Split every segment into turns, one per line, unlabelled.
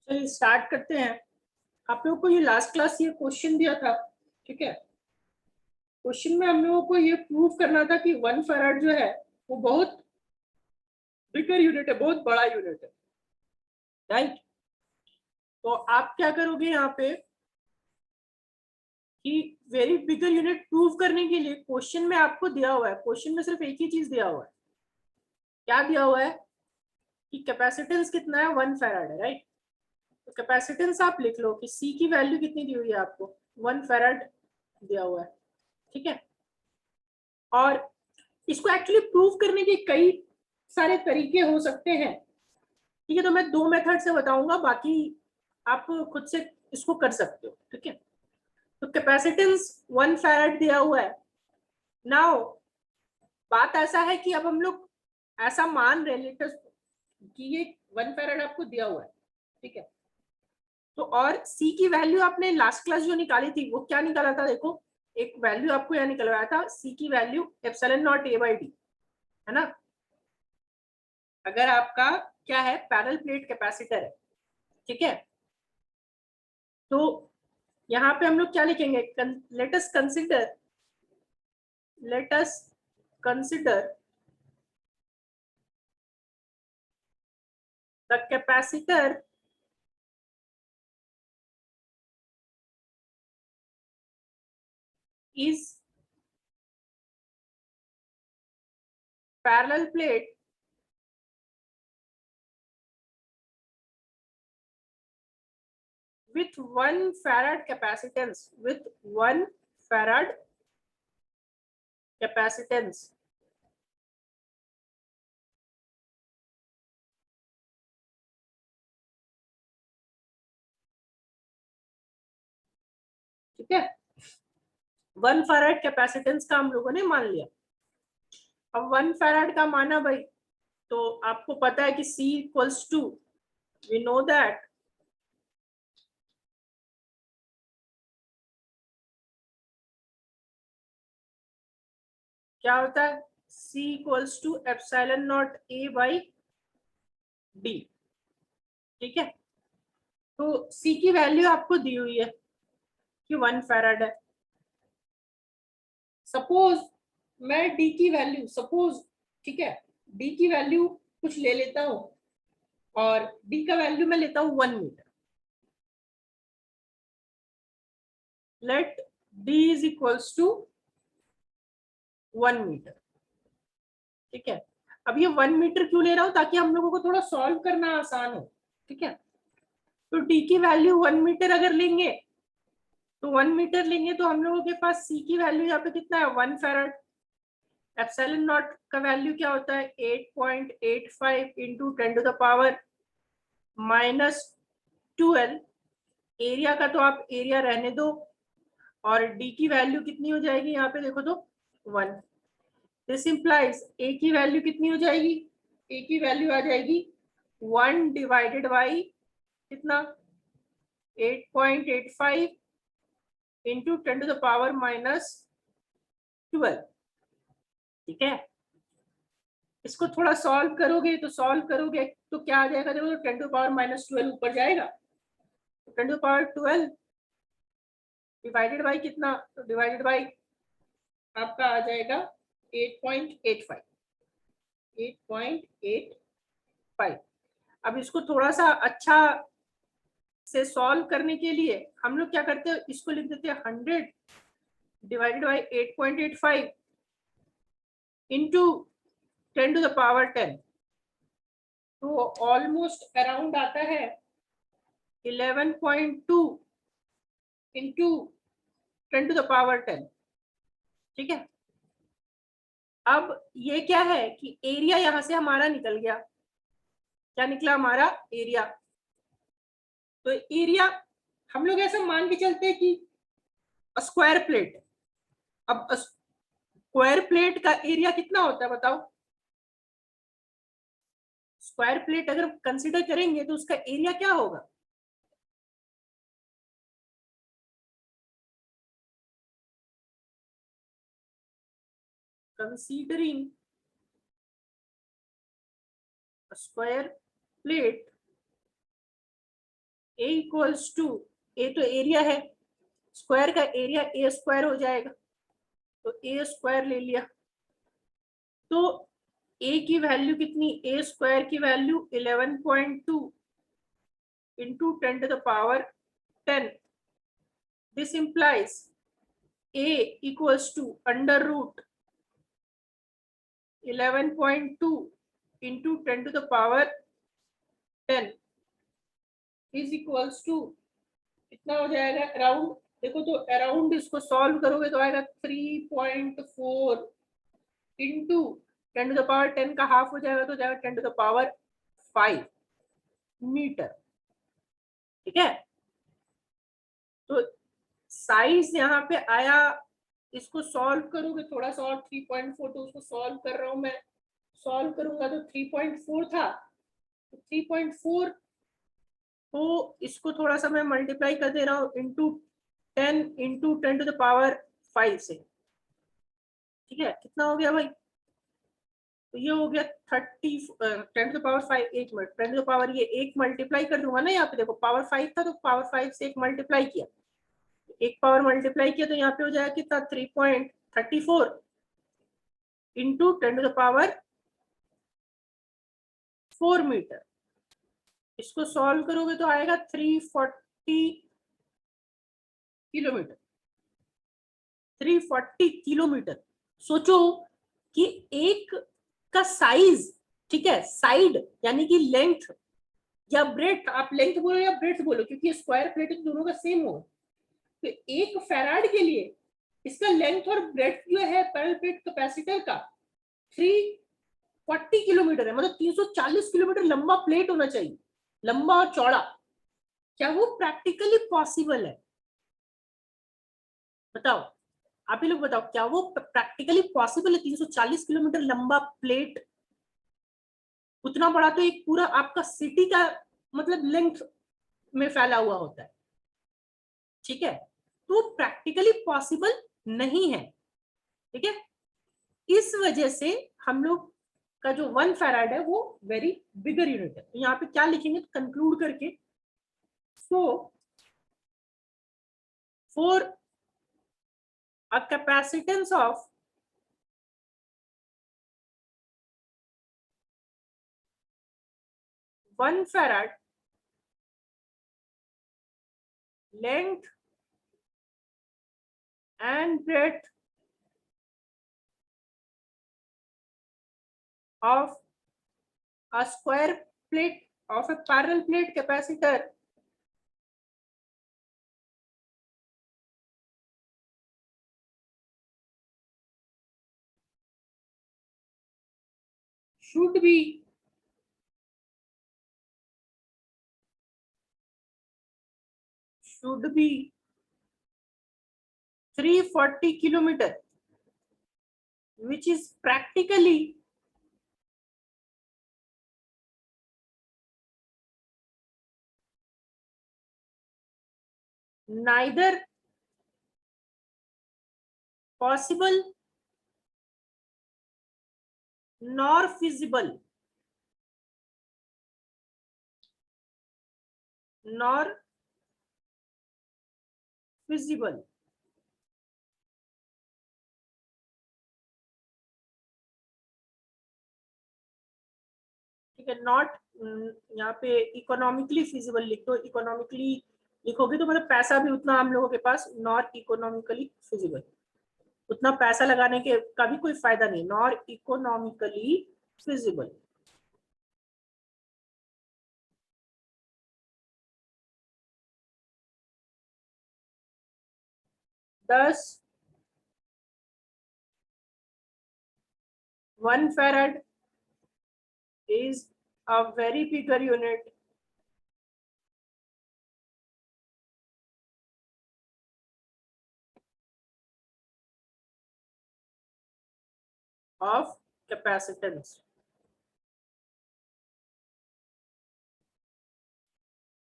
चलिए स्टार्ट करते हैं। आप लोगों को ये लास्ट क्लास ये क्वेश्चन दिया था, ठीक है। क्वेश्चन में हम लोगों को ये प्रूव करना था कि 1 फैराड जो है वो बहुत बिगर यूनिट है, बहुत बड़ा यूनिट है, राइट। तो आप क्या करोगे यहाँ पे कि वेरी बिगर यूनिट प्रूव करने के लिए क्वेश्चन में आपको दिया हुआ है, क्वेश्चन में सिर्फ एक ही चीज दिया हुआ है। क्या दिया हुआ है कि कैपेसिटेंस कितना है, 1 फैराड है, राइट। तो कैपेसिटेंस आप लिख लो कि सी की वैल्यू कितनी दी हुई है आपको, 1 फैराड दिया हुआ है, ठीक है। और इसको एक्चुअली प्रूव करने के कई सारे तरीके हो सकते हैं, ठीक है। तो मैं 2 मेथड से बताऊंगा, बाकी आप खुद से इसको कर सकते हो, ठीक है। तो कैपेसिटेंस 1 फैराड दिया हुआ है। नाउ बात ऐसा है कि अब हम लोग ऐसा मान रहे लेटेस्ट कि ये 1 फैराड आपको दिया हुआ है, ठीक है। तो और सी की वैल्यू आपने लास्ट क्लास जो निकाली थी वो क्या निकाला था, देखो एक वैल्यू आपको यहाँ निकलवाया था, सी की value epsilon not a by D, है ना। अगर आपका क्या है, पैरेलल प्लेट कैपेसिटर है, ठीक है। तो यहाँ पे हम लोग क्या लिखेंगे, let us consider the capacitor is parallel plate with 1 farad capacitance, with 1 farad capacitance, ठीक है। 1 farad कैपेसिटेंस का हम लोगों ने मान लिया। अब 1 farad का माना भाई, तो आपको पता है कि C equals to, we know that क्या होता है, C equals to epsilon not A by D, ठीक है। तो C की वैल्यू आपको दी हुई है कि 1 फैराड है। सपोज मैं D की वैल्यू, सपोज, ठीक है, D की वैल्यू कुछ ले लेता हूं और D का वैल्यू मैं लेता हूं 1 metre. Let D is equals to 1 metre, ठीक है। अब ये 1 मीटर क्यों ले रहा हूं, ताकि हम लोगों को थोड़ा सॉल्व करना आसान हो, ठीक है। तो D की वैल्यू 1 मीटर अगर लेंगे, तो 1 मीटर लेंगे तो हम लोगों के पास C की वैल्यू यहाँ पे कितना है, 1 फैराड। एप्सिलॉन नॉट का वैल्यू क्या होता है, 8.85 इंटू 10⁻⁻12। एरिया का तो आप एरिया रहने दो, और डी की वैल्यू कितनी हो जाएगी यहाँ पे देखो तो 1। दिस इंप्लाइज ए की वैल्यू कितनी हो जाएगी, ए की वैल्यू आ जाएगी 1 डिवाइडेड बाई कितना, 8.85 इंटू 10⁻⁻12, ठीक है। इसको थोड़ा सॉल्व करोगे तो क्या आ जाएगा, देखो 10⁻⁻12 ऊपर जाएगा, 10⁻12 डिवाइडेड बाई कितना, तो डिवाइडेड बाई आपका आ जाएगा 8.85, 8.85। अब इसको थोड़ा सा अच्छा से सॉल्व करने के लिए हम लोग क्या करते हैं, इसको लिख देते हैं 100 डिवाइडेड बाई 8.85 इंटू 10⁻10। तो ऑलमोस्ट अराउंड आता है 11.2 इंटू 10⁻10, ठीक है। अब ये क्या है कि एरिया यहां से हमारा निकल गया, क्या निकला हमारा एरिया। तो एरिया हम लोग ऐसा मान के चलते हैं कि स्क्वायर प्लेट, अब स्क्वायर प्लेट का एरिया कितना होता है बताओ, स्क्वायर प्लेट अगर कंसीडर करेंगे तो उसका एरिया क्या होगा, considering square plate A equals to, A तो एरिया है, स्क्वायर का एरिया ए स्क्वायर हो जाएगा, तो ए स्क्वायर ले लिया। तो ए की वैल्यू कितनी, ए स्क्वायर की value 11.2 into 10 to the power 10. This implies a equals to under root 11.2 into 10 to the power 10 is equals to कितना हो जाएगा अराउंड, देखो तो अराउंड इसको सॉल्व करोगे तो आएगा 3.4 इंटू 10 to the power 10 का हाफ हो जाएगा तो जाएगा 10 to the power 5 मीटर। ठीक है, तो साइज यहाँ पे आया, इसको सॉल्व करोगे थोड़ा सा और 3.4, तो उसको सॉल्व कर रहा हूं मैं, सॉल्व करूंगा तो 3.4 था, तो 3.4 तो इसको थोड़ा सा मैं मल्टीप्लाई कर दे रहा हूँ into 10 into 10 to the power 5 से। ठीक है, कितना हो गया भाई, तो ये हो गया 30 10 to the power 5, एक मिनट, 10 to the power ये एक मल्टीप्लाई कर दूंगा ना, यहाँ पे देखो पावर 5 था तो पावर 5 से एक मल्टीप्लाई किया, एक पावर मल्टीप्लाई किया तो यहाँ पे हो जाएगा कितना 3.34 into 10 to the power 4 metre. इसको सॉल्व करोगे तो आएगा 340 किलोमीटर, 340 किलोमीटर। सोचो कि एक का साइज, ठीक है, साइड यानी कि लेंथ या ब्रेथ, आप लेंथ बोलो या ब्रेथ बोलो क्योंकि स्क्वायर प्लेट दोनों का सेम हो, तो एक फैराड के लिए इसका लेंथ और ब्रेथ जो है पैरेलल प्लेट कैपेसिटर का 340 किलोमीटर है, मतलब 340 किलोमीटर लंबा प्लेट होना चाहिए, लंबा और चौड़ा। क्या वो प्रैक्टिकली पॉसिबल है, बताओ, आप ही लोग बताओ, क्या वो प्रैक्टिकली पॉसिबल है 340 किलोमीटर लंबा प्लेट, उतना बड़ा तो एक पूरा आपका सिटी का मतलब लेंथ में फैला हुआ होता है। ठीक है, तो प्रैक्टिकली पॉसिबल नहीं है। ठीक है, इस वजह से हम लोग का जो 1 फैराड है वो वेरी बिगर यूनिट है। तो यहाँ पे क्या लिखेंगे कंक्लूड करके, so for a capacitance of 1 farad, length and breadth of a square plate of a parallel plate capacitor should be should be 340 kilometer, which is practically neither possible nor feasible nor feasible ठीक है, not, यहाँ पे economically feasible लिख दो, economically लिखोगे तो मतलब पैसा भी उतना हम लोगों के पास, नॉट इकोनॉमिकली फिजिबल, उतना पैसा लगाने के का भी कोई फायदा नहीं, nor economically feasible. Thus 1 farad is a very bigger unit of capacitance।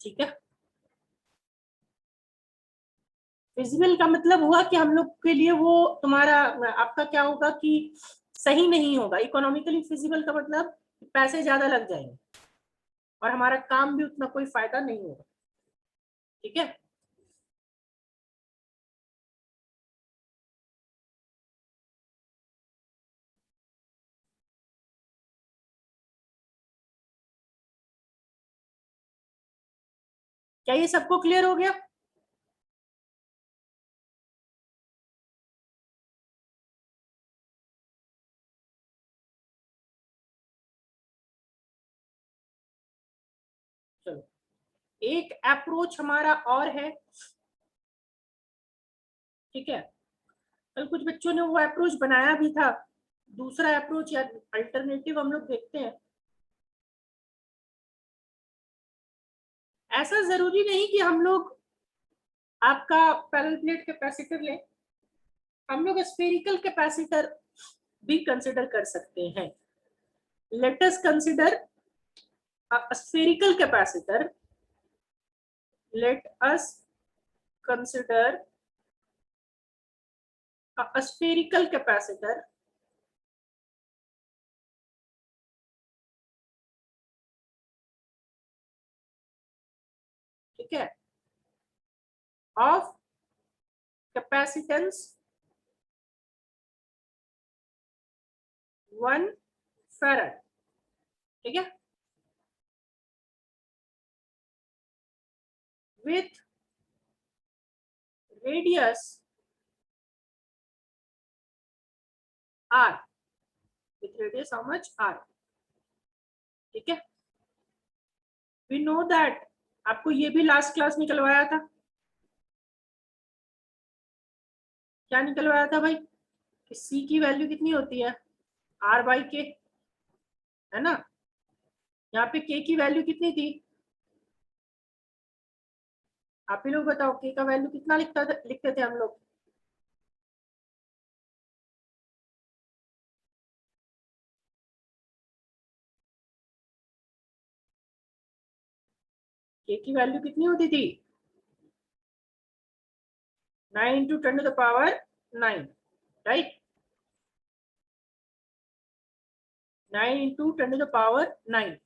ठीक है, फिजिबल का मतलब हुआ कि हम लोग के लिए वो तुम्हारा आपका क्या होगा कि सही नहीं होगा, इकोनॉमिकली फिजिबल का मतलब पैसे ज्यादा लग जाएंगे और हमारा काम भी उतना कोई फायदा नहीं होगा। ठीक है। क्या ये सबको क्लियर हो गया? चलो, एक अप्रोच हमारा और है, ठीक है। कल कुछ बच्चों ने वो अप्रोच बनाया भी था, दूसरा अप्रोच या अल्टरनेटिव हम लोग देखते हैं। ऐसा जरूरी नहीं कि हम लोग आपका पैरेलल प्लेट कैपेसिटर लें, हम लोग स्फेरिकल कैपेसिटर भी कंसिडर कर सकते हैं। Let us consider a spherical capacitor. Let us consider a spherical capacitor ठीक है, of capacitance 1 farad, ठीक है, with radius r, with radius how much r, ठीक है। we know that, आपको ये भी लास्ट क्लास निकलवाया था, क्या निकलवाया था भाई, कि c की वैल्यू कितनी होती है r बाई के, है ना। यहाँ पे k की वैल्यू कितनी थी, आप ही लोग बताओ, k का वैल्यू कितना लिखते थे हम लोग, k की वैल्यू कितनी होती थी, 9 into 10 to the power 9, right? 9 into 10 to the power 9.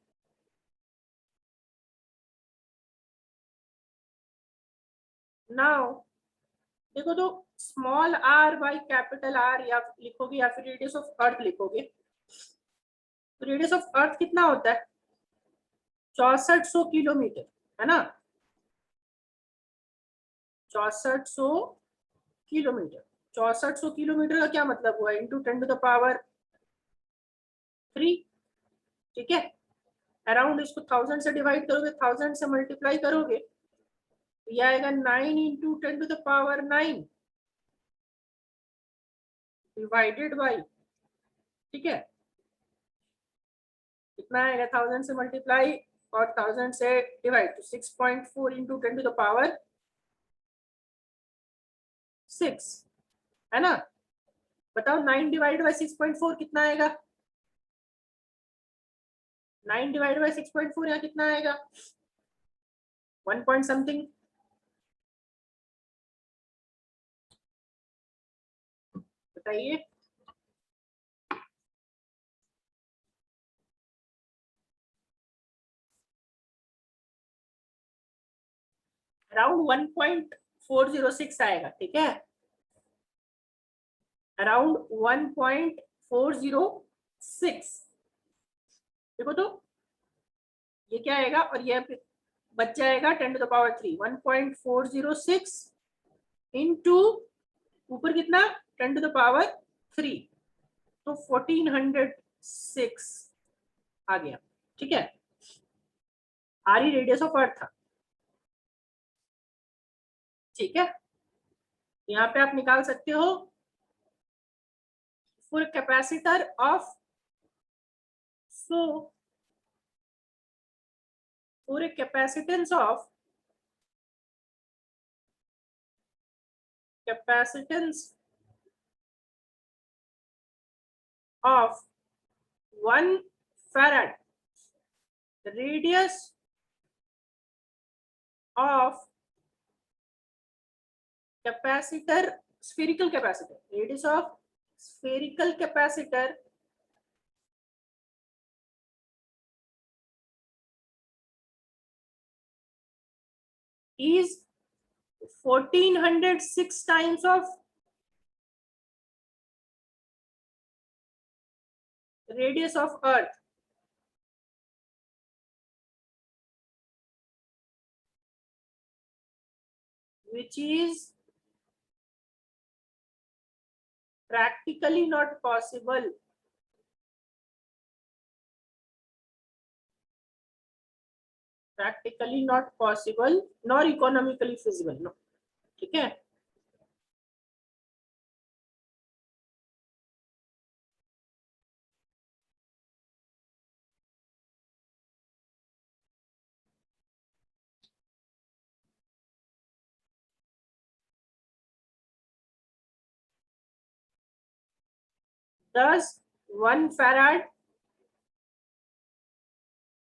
Now देखो तो small r by capital R या लिखोगे या फिर रेडियस ऑफ अर्थ लिखोगे, तो रेडियस ऑफ अर्थ कितना होता है 6400 किलोमीटर, है ना, 6400 किलोमीटर। 6400 किलोमीटर का क्या मतलब हुआ, इंटू 10 टू द पावर 3, ठीक है। अराउंड इसको 1000 से डिवाइड करोगे, 1000 से मल्टीप्लाई करोगे, तो ये आएगा 9 into 10 to the power 9 divided by, ठीक है, कितना आएगा 1000 से मल्टीप्लाई और 1000 से डिवाइड, तो 6.4 इंटू 10 टू द पावर 6, है ना। बताओ 9 डिवाइड बाई 6.4 कितना आएगा, 9 डिवाइड बाई 6.4 यहाँ कितना आएगा 1 पॉइंट समथिंग, बताइए। अराउंड 1.406 आएगा, ठीक है, अराउंड 1.406। देखो तो ये क्या आएगा, और ये बच जाएगा 10 टू द पावर 3, 1.406 इंटू ऊपर कितना 10 टू द पावर 3, तो 1406 आ गया, ठीक है। R E radius of earth था, ठीक है। यहाँ पे आप निकाल सकते हो फुल कैपेसिटर ऑफ, सो पूरे capacitance of, capacitance of 1 farad, radius of capacitor, spherical capacitor, radius of spherical capacitor is 1406 times of radius of Earth, which is practically not possible. Practically not possible nor economically feasible. No, ठीक है. Thus, 1 farad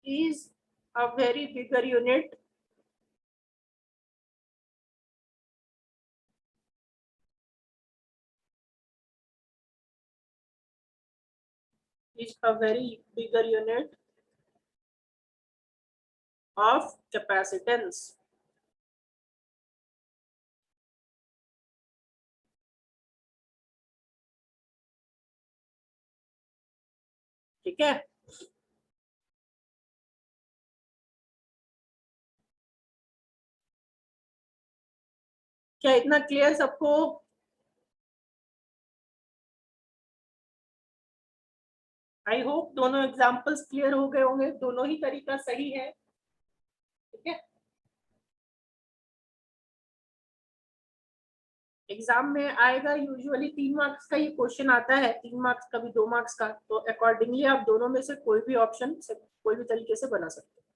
is a very bigger unit of capacitance. ठीक है. क्या इतना clear सबको? I hope दोनों examples clear हो गए होंगे. दोनों ही तरीका सही है. ठीक है. एग्जाम में आएगा यूजुअली 3 मार्क्स का ये क्वेश्चन आता है, 3 मार्क्स का भी 2 मार्क्स का. तो अकॉर्डिंगली आप दोनों में से कोई भी ऑप्शन कोई भी तरीके से बना सकते हैं.